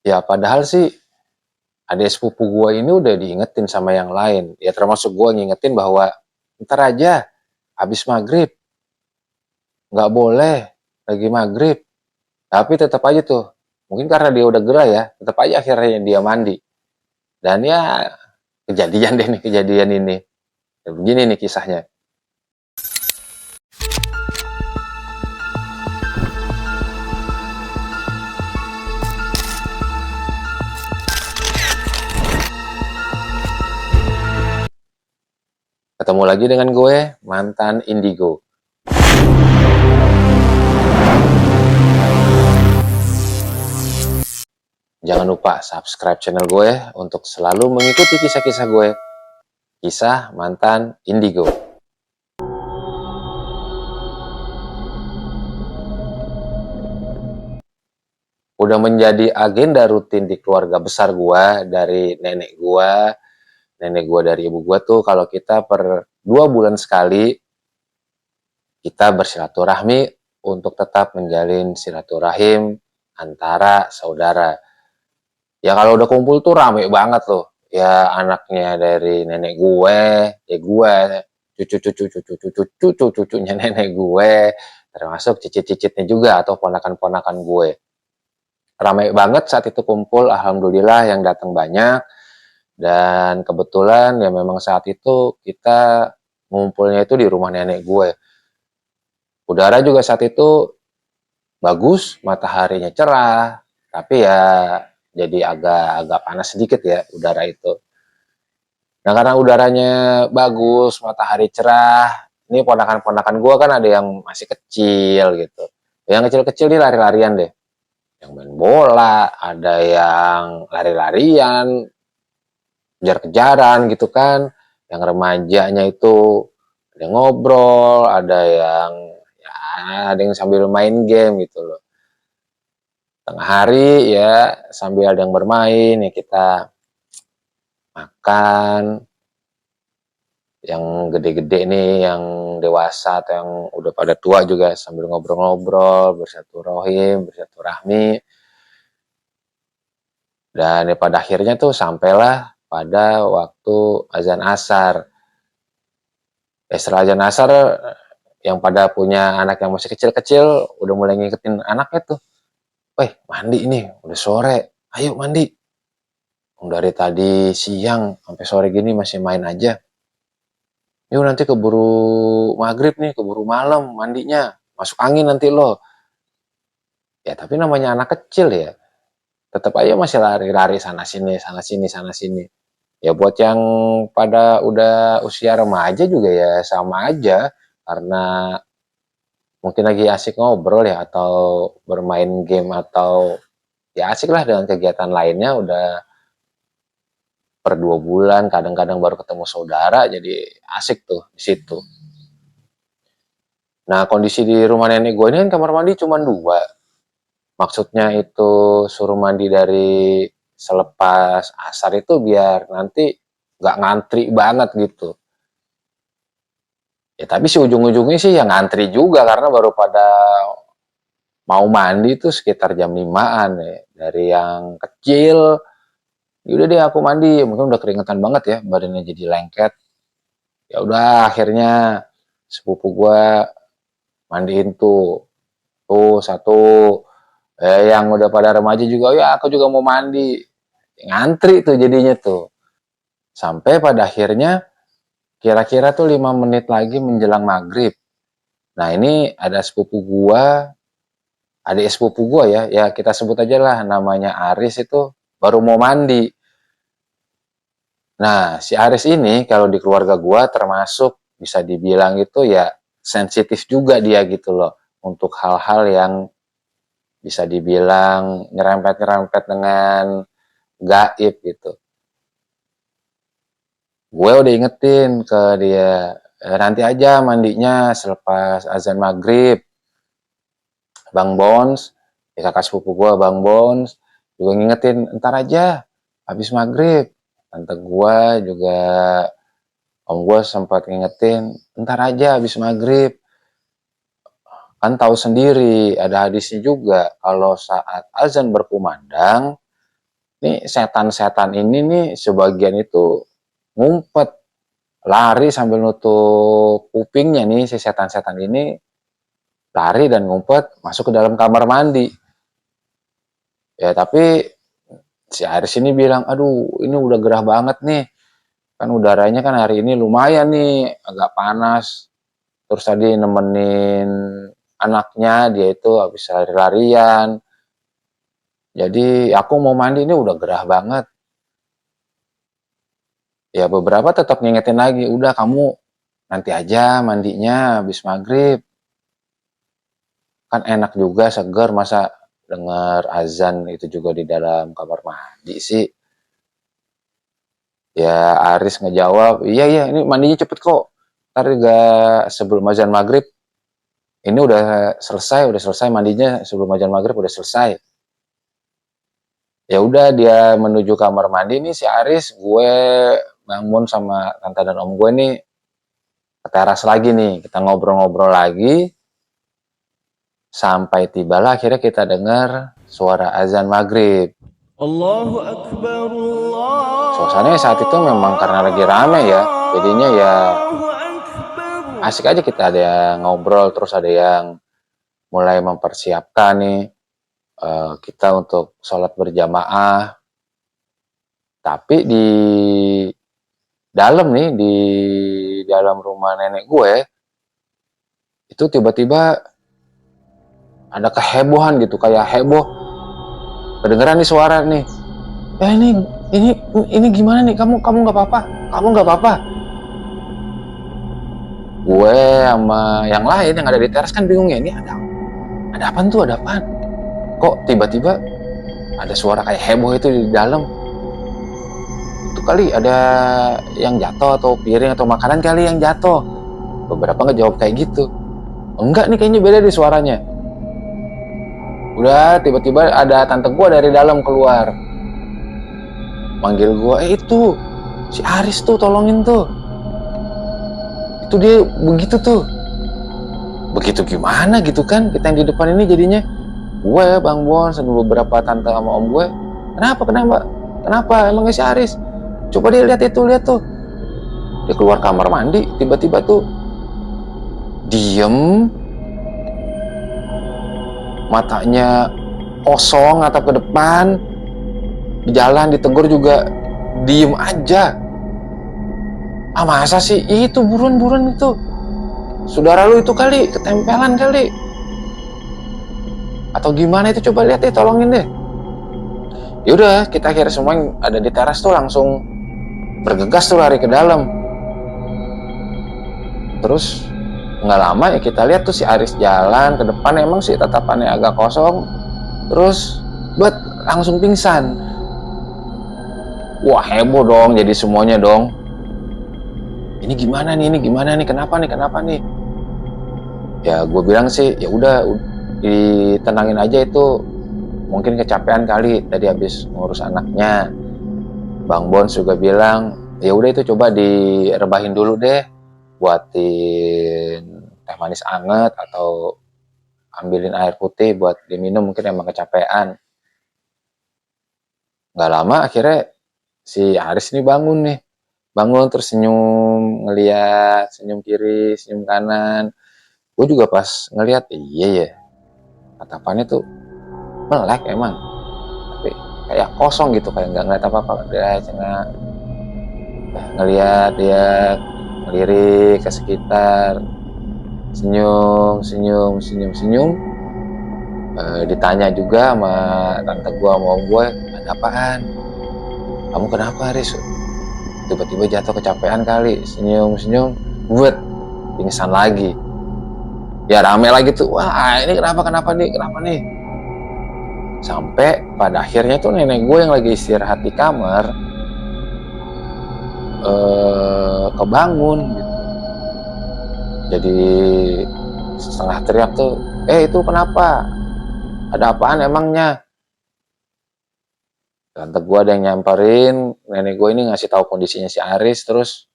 Ya padahal sih adik sepupu gua ini udah diingetin sama yang lain. Ya termasuk gua ngingetin bahwa ntar aja habis maghrib, nggak boleh lagi maghrib. Tapi tetap aja tuh, mungkin karena dia udah gerah ya, tetap aja akhirnya dia mandi. Dan ya kejadian deh nih kejadian ini. Ya, begini nih kisahnya. Ketemu lagi dengan gue, mantan Indigo. Jangan lupa subscribe channel gue untuk selalu mengikuti kisah-kisah gue. Kisah mantan Indigo. Udah menjadi agenda rutin di keluarga besar gue, dari nenek gue dari ibu gue tuh, kalau kita per 2 bulan sekali, kita bersilaturahmi untuk tetap menjalin silaturahim antara saudara. Ya kalau udah kumpul tuh rame banget loh. Ya anaknya dari nenek gue, ya gue, cucunya nenek gue, termasuk cicit-cicitnya juga atau ponakan-ponakan gue. Ramai banget saat itu kumpul, alhamdulillah yang datang banyak. Dan kebetulan ya memang saat itu kita ngumpulnya itu di rumah nenek gue. Udara juga saat itu bagus, mataharinya cerah, tapi ya jadi agak panas sedikit ya udara itu. Nah karena udaranya bagus, matahari cerah, ini ponakan-ponakan gue kan ada yang masih kecil gitu. Yang kecil-kecil nih lari-larian deh. Yang main bola, ada yang lari-larian, kejar-kejaran gitu kan. Yang remajanya itu ada yang ngobrol, ada yang sambil main game gitu loh. Tengah hari ya sambil ada yang bermain ya kita makan. Yang gede-gede nih, yang dewasa atau yang udah pada tua juga sambil ngobrol-ngobrol, bersilaturahmi. Dan ya pada akhirnya tuh sampailah pada waktu azan asar. Ya setelah azan asar, yang pada punya anak yang masih kecil-kecil udah mulai ngikutin anaknya tuh. Weh, mandi ini, udah sore. Ayo mandi. Dari tadi siang sampai sore gini masih main aja. Yuk nanti keburu maghrib nih, keburu malam mandinya. Masuk angin nanti lo. Ya tapi namanya anak kecil ya. Tetap aja masih lari-lari sana sini, sana sini, sana sini. Ya buat yang pada udah usia remaja juga ya sama aja. Karena mungkin lagi asik ngobrol ya, atau bermain game, atau ya asik lah dengan kegiatan lainnya. Udah per 2 bulan, kadang-kadang baru ketemu saudara, jadi asik tuh di situ. Nah kondisi di rumah nenek gue ini kan kamar mandi cuma 2. Maksudnya itu suruh mandi dari selepas asar itu biar nanti nggak ngantri banget gitu. Ya tapi si ujung-ujungnya sih yang ngantri juga karena baru pada mau mandi itu sekitar jam 5-an ya. Dari yang kecil, yaudah deh aku mandi, mungkin udah keringetan banget ya, badannya jadi lengket. Ya udah akhirnya sepupu gua mandiin tuh satu. Yang udah pada remaja juga, ya aku juga mau mandi. Ngantri tuh jadinya tuh. Sampai pada akhirnya kira-kira tuh 5 menit lagi menjelang maghrib. Nah ini ada sepupu gua, adik sepupu gua ya kita sebut aja lah namanya Aris, itu baru mau mandi. Nah si Aris ini kalau di keluarga gua termasuk bisa dibilang itu ya sensitif juga dia gitu loh. Untuk hal-hal yang bisa dibilang nyerempet-nyerempet dengan gaib gitu. Gue udah ingetin ke dia, nanti aja mandinya selepas azan maghrib. Bang Bons, ya kakak sepupu gue Bang Bons, juga ngingetin, ntar aja habis maghrib. Tante gue juga, om gue sempat ngingetin, ntar aja habis maghrib. Kan tahu sendiri, ada hadisnya juga, kalau saat azan berkumandang, Nih setan-setan ini nih sebagian itu ngumpet, lari sambil nutup kupingnya nih si setan-setan ini, lari dan ngumpet masuk ke dalam kamar mandi. Ya tapi si Aris ini bilang, aduh ini udah gerah banget nih, kan udaranya kan hari ini lumayan nih, agak panas. Terus tadi nemenin anaknya, dia itu habis lari-larian. Jadi aku mau mandi ini udah gerah banget. Ya beberapa tetap ngingetin lagi, udah kamu nanti aja mandinya habis maghrib. Kan enak juga, seger, masa denger azan itu juga di dalam kamar mandi sih. Ya Aris ngejawab, iya iya ini mandinya cepet kok. Ntar juga sebelum azan maghrib, ini udah selesai mandinya sebelum azan maghrib udah selesai. Ya udah dia menuju kamar mandi nih si Aris, gue bangun sama tante dan om gue nih ke teras lagi nih, kita ngobrol-ngobrol lagi sampai tibalah akhirnya kita dengar suara azan maghrib. Allahu Akbar, Allah. Suasananya saat itu memang karena lagi rame ya, jadinya ya asik aja, kita ada yang ngobrol, terus ada yang mulai mempersiapkan nih kita untuk sholat berjamaah. Tapi di dalam nih, di dalam rumah nenek gue, itu tiba-tiba ada kehebohan gitu, kayak heboh. Kedengeran nih suara nih. Ini gimana nih? Kamu nggak apa-apa? Kamu nggak apa-apa? Gue sama yang lain yang ada di teras kan bingung ya, ini ada apaan tuh? Ada apaan? Kok tiba-tiba ada suara kayak heboh itu di dalam? Itu kali ada yang jatuh atau piring atau makanan kali yang jatuh. Beberapa ngejawab kayak gitu. Enggak nih, kayaknya beda di suaranya. Udah tiba-tiba ada tante gue dari dalam keluar, manggil gue, itu si Aris tuh, tolongin tuh, itu dia begitu tuh. Begitu gimana gitu kan, kita yang di depan ini jadinya gue, Bang Bon, dan beberapa tante sama om gue, kenapa emangnya si Aris, coba dia lihat tuh. Dia keluar kamar mandi, tiba-tiba tuh diem, matanya kosong atau ke depan, di jalan ditegur juga diem aja. Masa sih? Itu buruan itu saudara lu itu kali, ketempelan kali atau gimana itu, coba lihat deh, tolongin deh. Yaudah, kita akhirnya semua yang ada di teras tuh langsung bergegas tuh lari ke dalam. Terus nggak lama ya kita lihat tuh si Aris jalan ke depan, emang sih tatapannya agak kosong, terus langsung pingsan. Wah heboh dong, jadi semuanya dong, ini gimana nih, kenapa nih. Ya gue bilang sih, ya udah ditenangin aja, itu mungkin kecapean kali tadi habis ngurus anaknya. Bang Bons juga bilang, ya udah itu coba direbahin dulu deh, buatin teh manis anget atau ambilin air putih buat diminum, mungkin emang kecapean. Nggak lama akhirnya si Aris ini bangun terus senyum, ngeliat, senyum kiri, senyum kanan. Gue juga pas ngeliat, iya ya, tatapannya tuh melek emang, tapi kayak kosong gitu, kayak nggak ngeliat apa-apa. Dia cuma ngeliat, dia ngelirik ke sekitar, senyum. Ditanya juga sama tante gue sama om gue, ada apaan? Kamu kenapa, Riz? Tiba-tiba jatuh kecapean kali, senyum, buat pingsan lagi. Ya rame lagi tuh, wah ini kenapa nih. Sampai pada akhirnya tuh nenek gue yang lagi istirahat di kamar kebangun gitu. Jadi setengah teriak tuh, itu kenapa? Ada apaan emangnya? Tante gue ada yang nyamperin, nenek gue ini ngasih tahu kondisinya si Aris, terus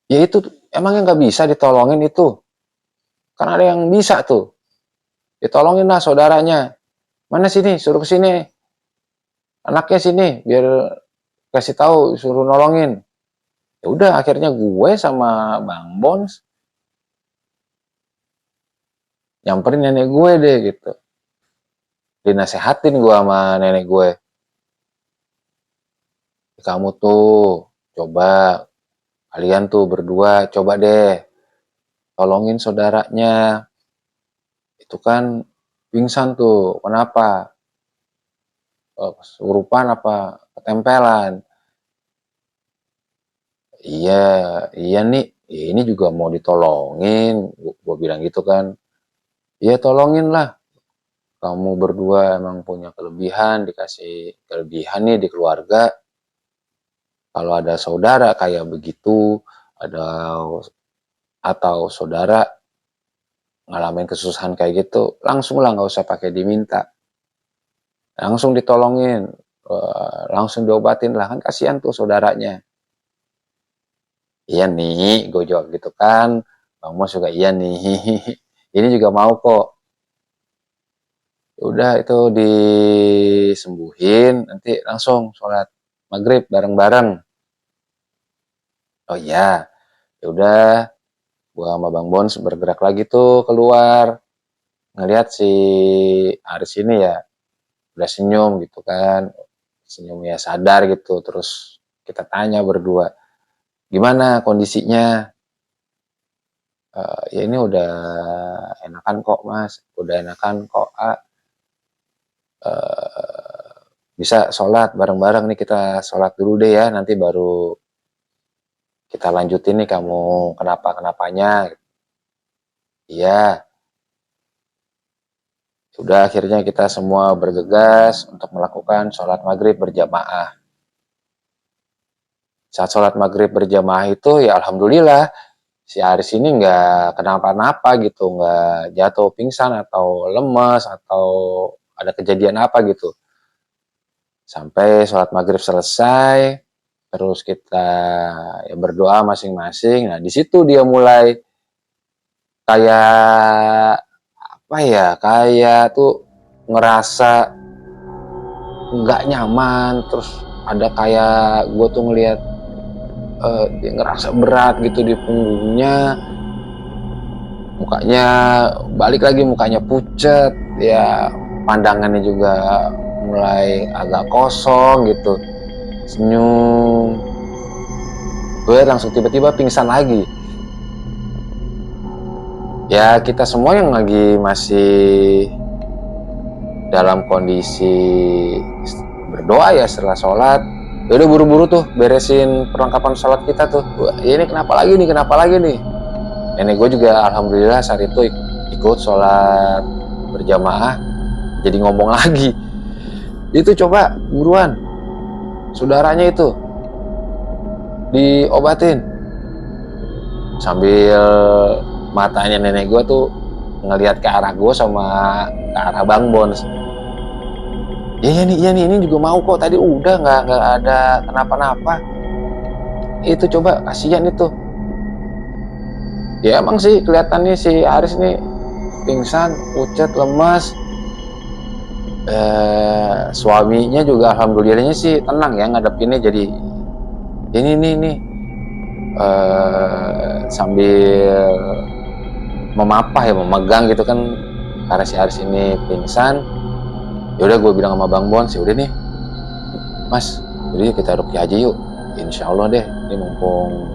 ya itu emangnya nggak bisa ditolongin itu? Kan ada yang bisa tuh, ditolongin lah saudaranya. Mana sini, suruh kesini. anaknya sini biar kasih tahu, suruh nolongin. Ya udah akhirnya gue sama Bang Bons nyamperin nenek gue deh gitu. Dinasehatin gue sama nenek gue. Kamu tuh coba, kalian tuh berdua coba deh tolongin saudaranya. Itu kan pingsan tuh, kenapa? Kesurupan apa ketempelan? Iya, iya nih, ya ini juga mau ditolongin. Gue bilang gitu kan. Iya tolongin lah. Kamu berdua emang punya kelebihan, dikasih kelebihan nih di keluarga. Kalau ada saudara kayak begitu, ada atau saudara ngalamin kesusahan kayak gitu, langsung lah nggak usah pakai diminta. Langsung ditolongin, langsung diobatin lah, kan kasihan tuh saudaranya. Iya nih, gue jawab gitu kan. Bang Mos juga iya nih. Ini juga mau kok. Udah itu disembuhin, nanti langsung sholat maghrib bareng-bareng. Oh iya, ya udah, gua sama Bang Bons bergerak lagi tuh keluar, ngelihat si Aris ini ya udah senyum gitu kan, senyumnya sadar gitu. Terus kita tanya berdua, gimana kondisinya? Ya ini udah enakan kok Mas, udah enakan kok Uh, bisa sholat bareng-bareng nih, kita sholat dulu deh ya, nanti baru kita lanjutin nih kamu kenapa-kenapanya. Iya, sudah akhirnya kita semua bergegas untuk melakukan sholat maghrib berjamaah. Saat sholat maghrib berjamaah itu ya alhamdulillah si Aris ini nggak kenapa-napa gitu, nggak jatuh pingsan atau lemes atau ada kejadian apa gitu. Sampai sholat maghrib selesai, terus kita ya berdoa masing-masing. Nah di situ dia mulai kayak apa ya, kayak tuh ngerasa nggak nyaman. Terus ada kayak gue tuh ngeliat dia ngerasa berat gitu di punggungnya, mukanya balik lagi, mukanya pucet ya, pandangannya juga mulai agak kosong gitu, senyum. Gue langsung tiba-tiba pingsan lagi. Ya kita semua yang lagi masih dalam kondisi berdoa ya setelah sholat, ya udah buru-buru tuh beresin perlengkapan sholat kita tuh. Ya ini kenapa lagi nih? Nenek gue juga alhamdulillah saat itu ikut sholat berjamaah, jadi ngomong lagi. Itu coba buruan, saudaranya itu diobatin. Sambil matanya nenek gue tuh ngelihat ke arah gue sama ke arah Bang Bons. Iya nih, ini juga mau kok, tadi udah nggak ada kenapa-napa. Itu coba kasihan itu. Ya emang sih kelihatannya si Aris nih pingsan, pucat, lemas. Suaminya juga alhamdulillahnya sih tenang ya ngadepinnya, jadi ini nih sambil memapah ya, memegang gitu kan, karena si Aris ini pingsan. Ya udah gue bilang sama Bang Bons, ya udah nih Mas, jadi kita rukyah aja yuk, insya Allah deh, ini mumpung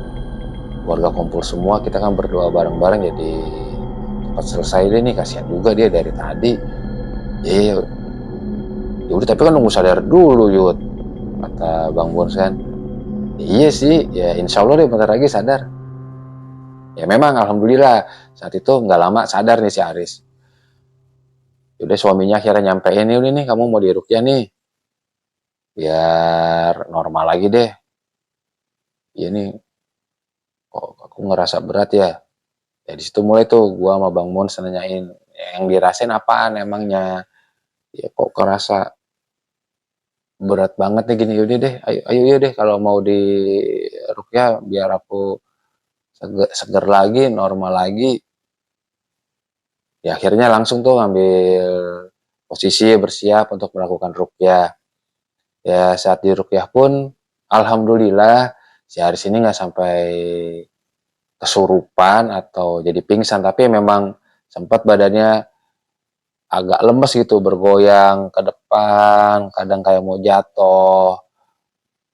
keluarga kumpul semua, kita kan berdoa bareng-bareng, jadi cepat selesai deh nih, kasihan juga dia dari tadi. Ya udah, tapi kan nunggu sadar dulu Yud, kata Bang Bons kan. Iya sih, ya insya Allah deh bentar lagi sadar. Ya memang alhamdulillah saat itu nggak lama sadar nih si Aris. Udah suaminya akhirnya nyampein, nih udah nih kamu mau dirukyah nih, biar normal lagi deh. Iya nih, kok aku ngerasa berat ya. Ya di situ mulai tuh gua sama Bang Mons nanyain, yang dirasain apaan emangnya. Ya kok kerasa berat banget nih gini. Yaudah deh, ayo deh kalau mau dirukyah biar aku seger lagi, normal lagi. Ya akhirnya langsung tuh ngambil posisi bersiap untuk melakukan rukyah. Ya saat diruqyah pun alhamdulillah si Haris ini nggak sampai kesurupan atau jadi pingsan, tapi memang sempat badannya agak lemes gitu, bergoyang ke depan, kadang kayak mau jatuh,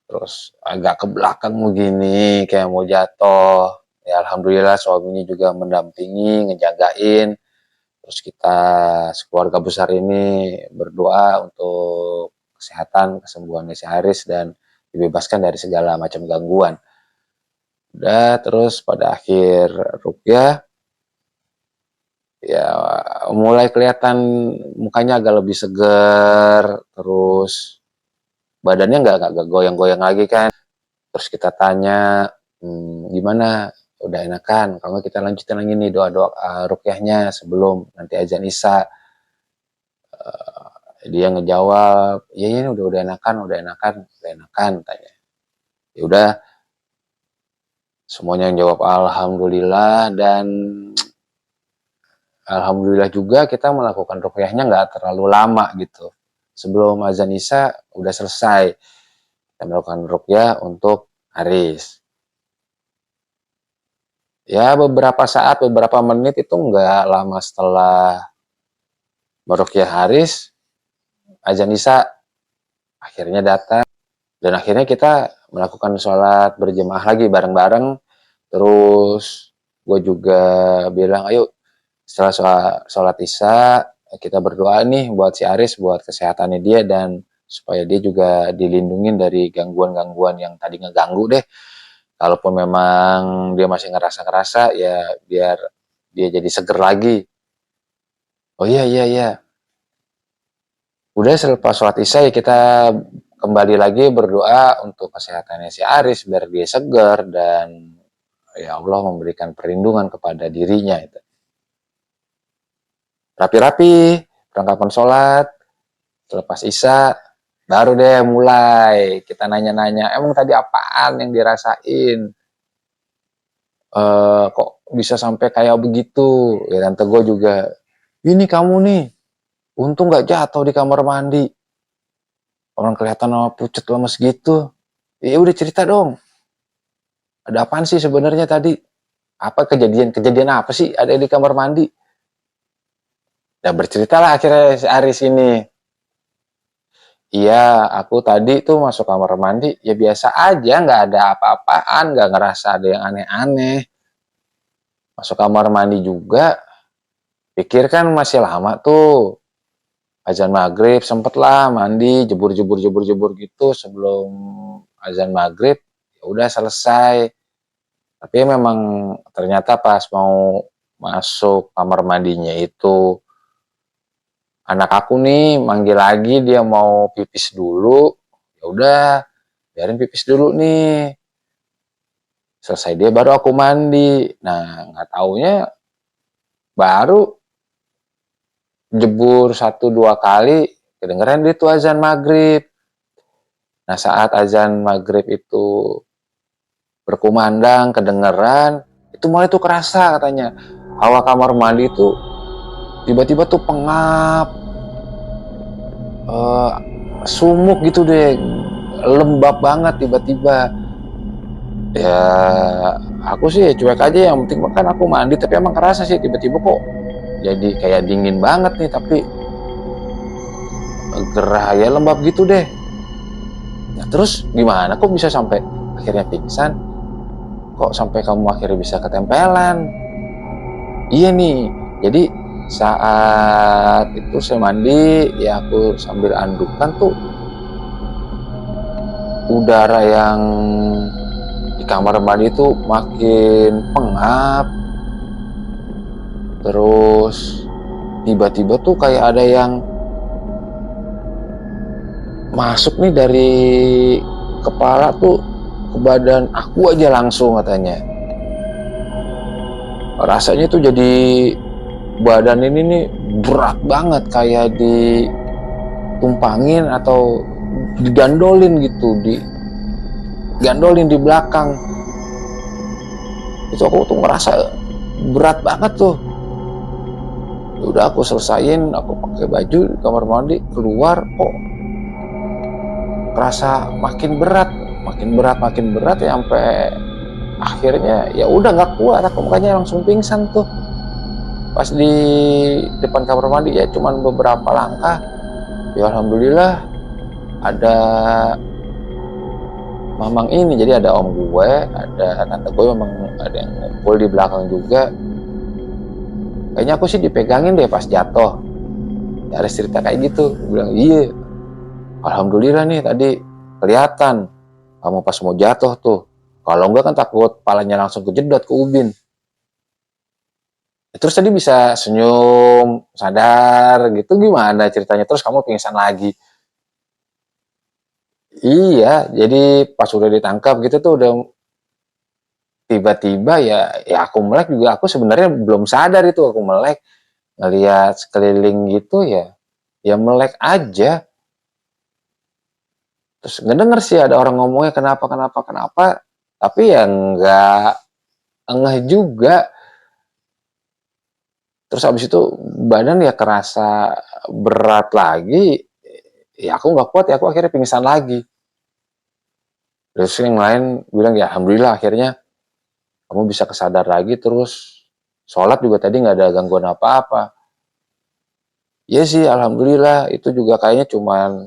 terus agak ke belakang begini kayak mau jatuh. Ya alhamdulillah suaminya juga mendampingi, ngejagain. Terus kita sekeluarga besar ini berdoa untuk kesehatan, kesembuhan si Haris dan dibebaskan dari segala macam gangguan. Udah terus pada akhir ruqyah ya mulai kelihatan mukanya agak lebih seger, terus badannya nggak goyang-goyang lagi kan. Terus kita tanya, gimana? Udah enakan? Kalau nggak kita lanjutin lagi nih doa-doa ruqyahnya sebelum nanti azan isya. Dia ngejawab, iya ini udah enakan, tanya. Ya udah, semuanya yang jawab alhamdulillah, dan alhamdulillah juga kita melakukan ruqyahnya nggak terlalu lama gitu. Sebelum azan isya udah selesai. Kita melakukan ruqyah untuk Haris. Ya beberapa saat, beberapa menit itu nggak lama setelah meruqyah Haris, azan isya akhirnya datang. Dan akhirnya kita melakukan sholat berjemaah lagi bareng-bareng. Terus gue juga bilang, ayo setelah sholat isya kita berdoa nih buat si Aris, buat kesehatannya dia, dan supaya dia juga dilindungin dari gangguan-gangguan yang tadi ngeganggu deh. Kalaupun memang dia masih ngerasa-ngerasa, ya biar dia jadi seger lagi. Oh iya, iya, iya. Udah selepas sholat isya ya kita kembali lagi berdoa untuk kesehatannya si Aris biar dia segar dan ya Allah memberikan perlindungan kepada dirinya itu. Rapi-rapi perlengkapan sholat, selepas isya baru deh mulai kita nanya-nanya, emang tadi apaan yang dirasain, kok bisa sampai kayak begitu ya. Tante gue juga, ini kamu nih untung gak jatuh di kamar mandi, orang kelihatan pucet lemes gitu. Ya udah cerita dong, ada apaan sih sebenarnya tadi, apa kejadian apa sih ada di kamar mandi. Ya berceritalah akhirnya si Aris ini. Iya, aku tadi tuh masuk kamar mandi, ya biasa aja, nggak ada apa-apaan, nggak ngerasa ada yang aneh-aneh. Masuk kamar mandi juga, pikir kan masih lama tuh, azan maghrib, sempet lah mandi, jebur gitu sebelum azan maghrib, ya udah selesai. Tapi memang ternyata pas mau masuk kamar mandinya itu, anak aku nih manggil lagi, dia mau pipis dulu. Ya udah, biarin pipis dulu nih. Selesai dia baru aku mandi. Nah, nggak taunya baru jebur 1-2 kali kedengeran dia tuh azan maghrib. Nah, saat azan maghrib itu berkumandang, kedengeran, itu mulai tuh kerasa katanya. Hawa kamar mandi itu tiba-tiba tuh pengap, sumuk gitu deh, lembab banget tiba-tiba. Ya aku sih cuek aja, yang penting kan aku mandi, tapi emang kerasa sih tiba-tiba kok jadi kayak dingin banget nih, tapi gerah ya, lembab gitu deh. Nah terus gimana kok bisa sampai akhirnya pingsan, kok sampai kamu akhirnya bisa ketempelan? Iya nih, jadi saat itu saya mandi, ya aku sambil andukan tuh, udara yang di kamar mandi itu makin pengap. Terus tiba-tiba tuh kayak ada yang masuk nih dari kepala tuh ke badan aku aja langsung katanya. Rasanya tuh jadi badan ini nih berat banget, kayak ditumpangin atau digandolin gitu, digandolin di belakang. Itu aku tuh ngerasa berat banget tuh. Udah aku selesain, aku pakai baju di kamar mandi, keluar kok kerasa makin berat, makin berat ya sampai akhirnya ya udah nggak kuat, aku makanya langsung pingsan tuh. Pas di depan kamar mandi ya cuman beberapa langkah, ya alhamdulillah ada mamang ini, jadi ada om gue, ada tante gue, memang ada yang ngumpul di belakang juga. Kayaknya aku sih dipegangin deh pas jatuh. Ya ada cerita kayak gitu. Gue bilang, iya, alhamdulillah nih tadi kelihatan kamu pas mau jatuh tuh. Kalau enggak kan takut palanya langsung kejedot ke ubin. Terus tadi bisa senyum, sadar gitu gimana ceritanya? Terus kamu pingsan lagi. Iya, jadi pas udah ditangkap gitu tuh udah tiba-tiba ya aku melek juga, aku sebenarnya belum sadar itu aku melek, ngelihat sekeliling gitu ya melek aja. Terus ngedenger sih ada orang ngomongnya kenapa, tapi ya nggak ngeh juga. Terus abis itu badan ya kerasa berat lagi, ya aku nggak kuat ya aku akhirnya pingsan lagi. Terus yang lain bilang ya alhamdulillah akhirnya kamu bisa kesadar lagi, terus sholat juga tadi nggak ada gangguan apa-apa. Iya sih alhamdulillah, itu juga kayaknya cuman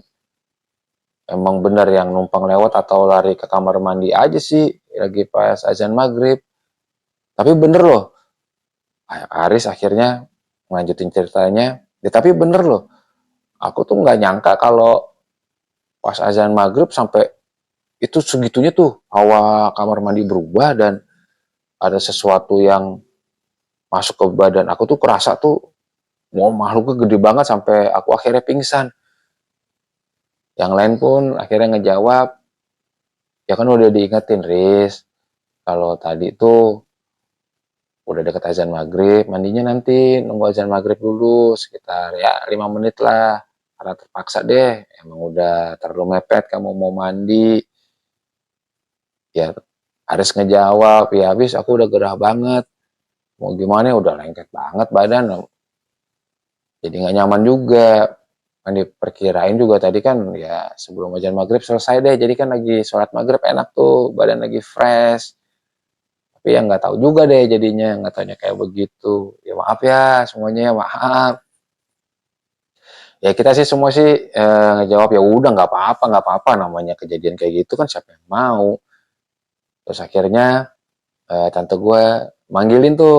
emang benar yang numpang lewat atau lari ke kamar mandi aja sih lagi pas azan maghrib. Tapi bener loh, Aris akhirnya melanjutin ceritanya. Ya, tapi bener loh, aku tuh nggak nyangka kalau pas azan maghrib sampai itu segitunya tuh hawa kamar mandi berubah dan ada sesuatu yang masuk ke badan aku tuh, kerasa tuh mau makhluknya gede banget sampai aku akhirnya pingsan. Yang lain pun akhirnya ngejawab, ya kan udah diingetin Riz, kalau tadi tuh udah deket azan maghrib, mandinya nanti nunggu azan maghrib dulu sekitar ya 5 menit lah, karena terpaksa deh, emang udah terlalu mepet kamu mau mandi. Ya harus ngejawab, ya habis aku udah gerah banget, mau gimana ya udah lengket banget badan, jadi nggak nyaman juga. Kan diperkirain juga tadi kan ya sebelum azan maghrib selesai deh, jadi kan lagi sholat maghrib enak tuh, badan lagi fresh. Tapi yang nggak tahu juga deh jadinya, nggak tanya kayak begitu. Ya maaf ya semuanya, maaf. Ya kita sih semua sih ngejawab ya udah nggak apa-apa, namanya kejadian kayak gitu kan siapa yang mau. Terus akhirnya tante gue manggilin tuh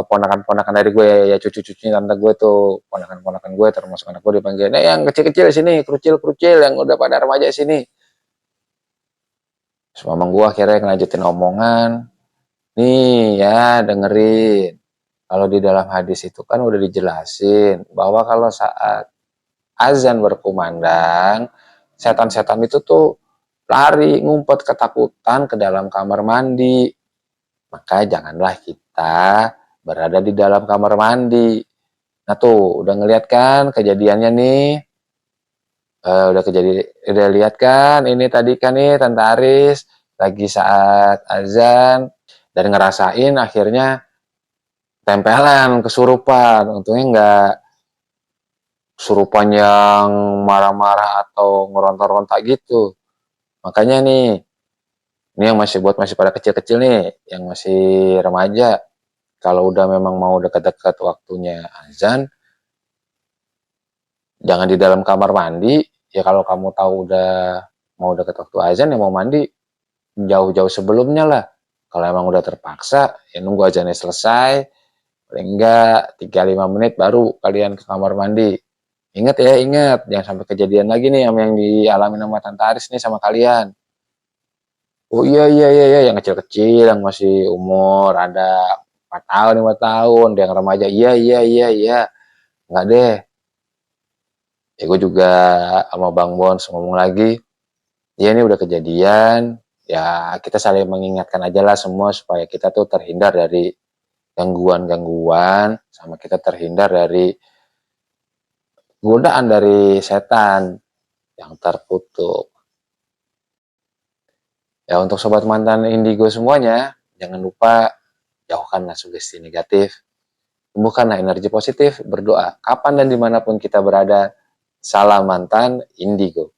ponakan-ponakan dari gue, ya cucu-cucunya tante gue tuh, ponakan-ponakan gue termasuk anak gue dipanggil, yang kecil-kecil sini, kerucil-kerucil yang udah pada remaja sini. Terus mamang gue akhirnya ngelanjutin omongan, nih ya dengerin. Kalau di dalam hadis itu kan udah dijelasin bahwa kalau saat azan berkumandang, setan-setan itu tuh lari, ngumpet ketakutan ke dalam kamar mandi. Maka janganlah kita berada di dalam kamar mandi. Nah tuh, udah ngeliat kan kejadiannya nih? Udah lihat kan? Ini tadi kan nih Tante Aris lagi saat azan dan ngerasain akhirnya tempelan, kesurupan. Untungnya nggak kesurupan yang marah-marah atau ngeronta-ronta gitu. Makanya nih, ini yang masih buat masih pada kecil-kecil nih, yang masih remaja, kalau udah memang mau dekat-dekat waktunya azan, jangan di dalam kamar mandi. Ya kalau kamu tahu udah mau dekat waktu azan ya mau mandi jauh-jauh sebelumnya lah. Kalau emang udah terpaksa ya nunggu azannya selesai, paling enggak 3-5 menit baru kalian ke kamar mandi. Ingat ya, ingat jangan sampai kejadian lagi nih yang dialami sama Tante Aris nih sama kalian. Oh iya iya iya, iya. Yang kecil-kecil yang masih umur ada 4 tahun 5 tahun, yang remaja iya iya iya iya. Enggak deh. Ya gue juga sama Bang Bons ngomong lagi, ya ini udah kejadian, ya kita saling mengingatkan aja lah semua supaya kita tuh terhindar dari gangguan-gangguan, sama kita terhindar dari godaan dari setan yang terkutuk. Ya untuk sobat mantan indigo semuanya, jangan lupa jauhkanlah sugesti negatif, tumbuhkanlah energi positif, berdoa kapan dan dimanapun kita berada. Salam mantan indigo.